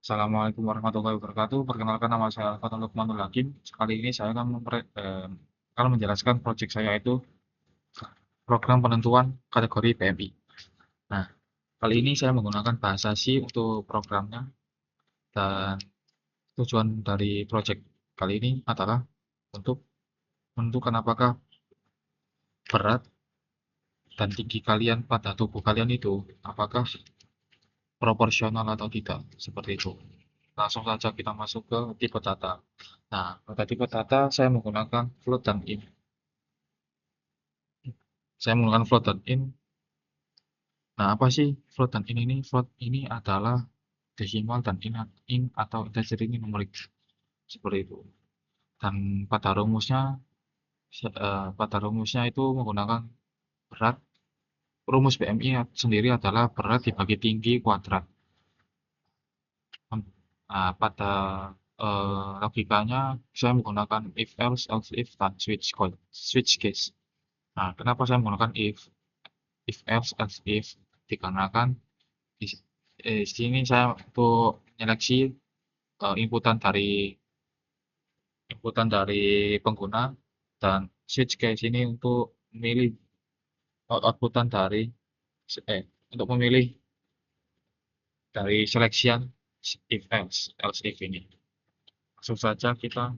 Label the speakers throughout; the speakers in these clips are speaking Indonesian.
Speaker 1: Assalamualaikum warahmatullahi wabarakatuh. Perkenalkan nama saya Alfatun Lukmanul Hakim. Kali ini saya akan menjelaskan proyek saya itu program penentuan kategori PMI. Nah, kali ini saya menggunakan bahasa C untuk programnya dan tujuan dari proyek kali ini adalah untuk menentukan apakah berat dan tinggi kalian pada tubuh kalian itu apakah proporsional atau tidak, seperti itu. Langsung saja kita masuk ke tipe data. Nah, pada tipe data saya menggunakan float dan int. Saya menggunakan float dan int. Nah, apa sih float dan int ini? Float ini adalah desimal dan int atau integer ini numerik, seperti itu. Dan pada rumusnya itu menggunakan berat. Rumus BMI sendiri adalah berat dibagi tinggi kuadrat. Nah, pada logikanya saya menggunakan if else if dan switch case. Nah, kenapa saya menggunakan if else if? Dikarenakan di sini saya untuk menyeleksi inputan dari pengguna, dan switch case ini untuk memilih outputan dari untuk memilih dari seleksian if else if ini. Langsung saja kita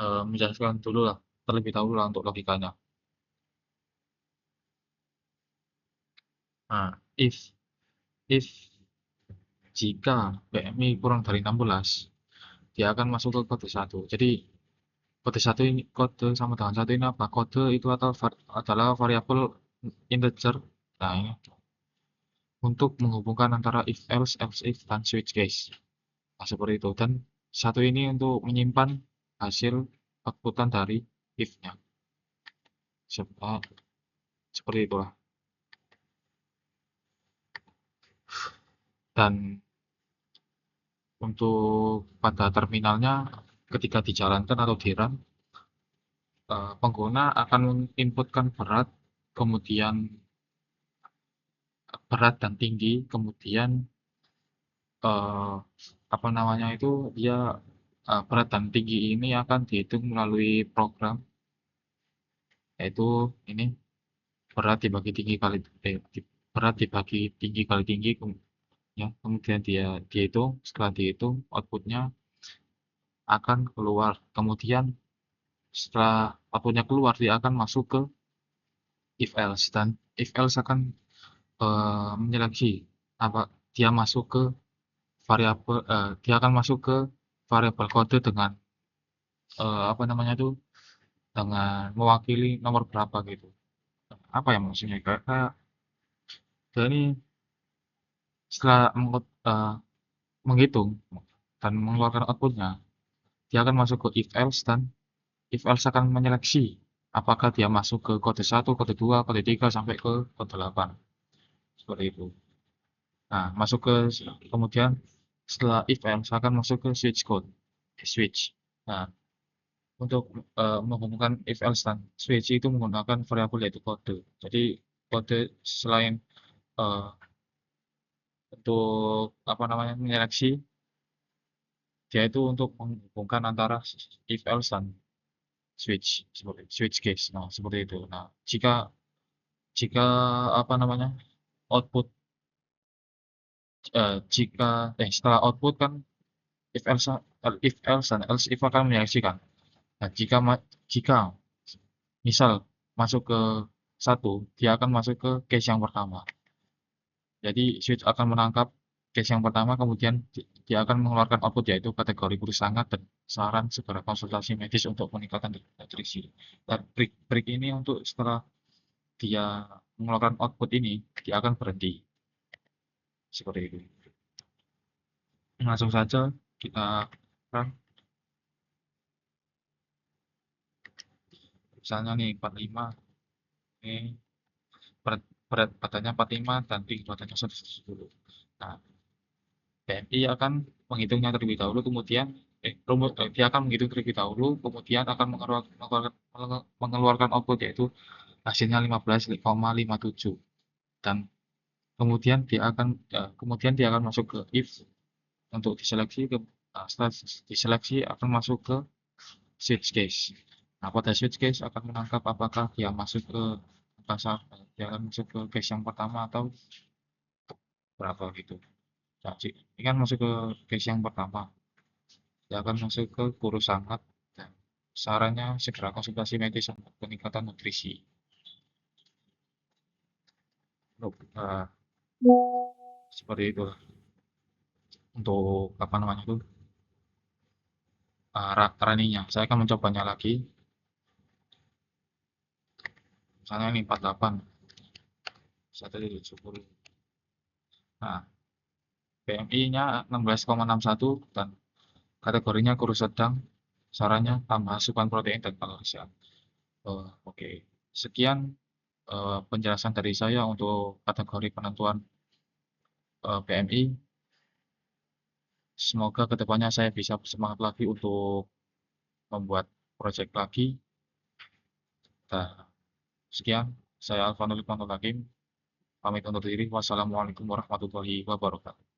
Speaker 1: menjelaskan dulu lah terlebih dahulu lah untuk logikanya. Nah, if jika BMI kurang dari 16, dia akan masuk ke kode 1. Jadi kode sama dengan satu ini apa? Kode itu adalah variabel integer. Nah, ini untuk menghubungkan antara if else if dan switch case. Nah, seperti itu. Dan satu ini untuk menyimpan hasil outputan dari if-nya. Seperti itulah. Dan untuk pada terminalnya ketika dijalankan atau di run, pengguna akan menginputkan kemudian berat dan tinggi, kemudian apa namanya itu dia berat dan tinggi ini akan dihitung melalui program, yaitu ini berat dibagi tinggi kali berat dibagi tinggi kali tinggi, ya, kemudian dia dihitung. Setelah dihitung outputnya akan keluar, kemudian setelah outputnya keluar dia akan masuk ke if else, dan if else akan menyeleksi apa dia masuk ke dia akan masuk ke variabel kode dengan apa namanya itu dengan mewakili nomor berapa gitu. Apa ya maksudnya? Kayak dia ini setelah menghitung dan mengeluarkan outputnya, dia akan masuk ke if else, dan if else akan menyeleksi apakah dia masuk ke kode 1, kode 2, kode 3 sampai ke kode 8. Seperti itu. Nah, kemudian setelah if else akan masuk ke switch code, switch. Nah, untuk menghubungkan if else dan switch itu menggunakan variabel yaitu kode. Jadi kode selain uh, untuk apa namanya menyeleksi, dia itu untuk menghubungkan antara if else dan seperti switch case. Nah, seperti itu. Nah, jika jika apa namanya output jika setelah output kan if else dan else if akan menyeleksikan. Nah, jika misal masuk ke satu, dia akan masuk ke case yang pertama. Jadi switch akan menangkap case yang pertama, kemudian dia akan mengeluarkan output yaitu kategori guru sangat dan saran segera konsultasi medis untuk meningkatkan nutrisi. Dan break ini untuk setelah dia mengeluarkan output ini, dia akan berhenti. Seperti itu. Langsung saja kita run. Misalnya nih 45, ini berat badannya 45 dan tinggi badannya 110. Nah, BMI akan menghitungnya terlebih dahulu, kemudian dia akan menghitung terlebih dahulu, kemudian akan mengeluarkan output yaitu hasilnya 15,57, dan kemudian dia akan masuk ke if untuk diseleksi setelah diseleksi akan masuk ke switch case. Nah, pada switch case akan menangkap apakah dia masuk ke dia akan masuk ke case yang pertama atau berapa gitu. Jadi, ini kan masuk ke case yang pertama. Dia akan masuk ke kurus hangat dan sarannya segera konsultasi medis untuk peningkatan nutrisi. Uh, Seperti itu untuk apa namanya itu runningnya. Saya akan mencobanya lagi. Misalnya ini 48, 170. Nah, BMI-nya 16,61 dan kategorinya kurus sedang. Sarannya tambah asupan protein dan kalori sehat. Oke. Sekian penjelasan dari saya untuk kategori penentuan BMI. Semoga kedepannya saya bisa bersemangat lagi untuk membuat project lagi. Nah, sekian, saya Alvanul Hakim, pamit undur diri. Wassalamualaikum warahmatullahi wabarakatuh.